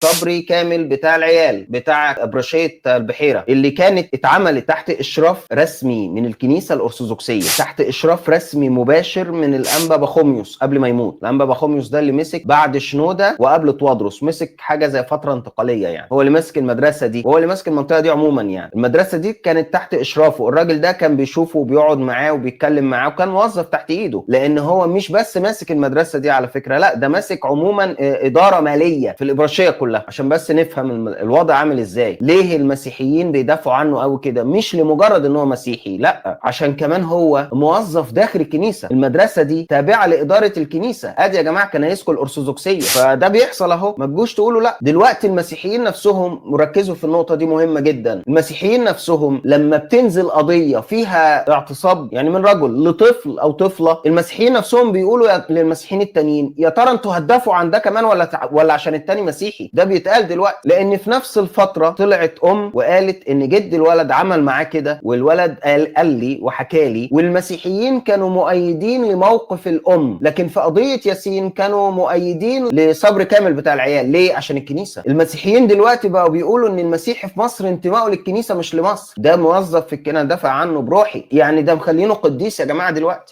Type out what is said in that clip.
صبري كامل بتاع العيال بتاع ابرشيه البحيره اللي كانت اتعملت تحت اشراف رسمي من الكنيسه الارثوذكسيه، تحت اشراف رسمي مباشر من الانبا بخوميوس قبل ما يموت. الانبا بخوميوس ده اللي مسك بعد شنوده وقبل توادرس، مسك حاجه زي فتره انتقاليه يعني، هو اللي مسك المدرسه دي وهو اللي مسك المنطقه دي عموما يعني. المدرسه دي كانت تحت اشرافه، الراجل ده كان بيشوفه وبيقعد معاه وبيتكلم معاه وكان موظف تحت ايده، لان هو مش بس ماسك المدرسه دي على فكره، لا ده ماسك عموما اداره ماليه في الابرشيه كلها. عشان بس نفهم الوضع عامل ازاي، ليه المسيحيين بيدافعوا عنه قوي كده؟ مش لمجرد ان هو مسيحي، لا، عشان كمان هو موظف داخل الكنيسه. المدرسه دي تابعه لاداره الكنيسه، ادي يا جماعه كنايسكم الارثوذكسيه. فده بيحصل اهو، ما تجوش تقولوا لا. دلوقتي المسيحيين نفسهم مركزوا في النقطه دي، مهمه جدا. المسيحيين نفسهم لما بتنزل قضيه فيها اعتصاب يعني من رجل لطفل او طفله، المسيحيين نفسهم بيقولوا للمسيحيين التانيين يا ترى انتوا هتدافعوا عن ده كمان ولا عشان التاني مسيحي؟ ده بيتقال دلوقتي، لان في نفس الفتره طلعت وقالت ان جد الولد عمل معاه كده، والولد قال لي وحكى لي، والمسيحيين كانوا مؤيدين لموقف الام، لكن في قضيه ياسين كانوا مؤيدين لصبري كامل بتاع العيال. ليه؟ عشان الكنيسه. المسيحيين دلوقتي بقوا بيقولوا ان المسيحي في مصر انتمائه للكنيسه مش لمصر، ده موظف في الكنيسه دافع عنه بروحي يعني، ده مخلينه قديس يا جماعه دلوقتي.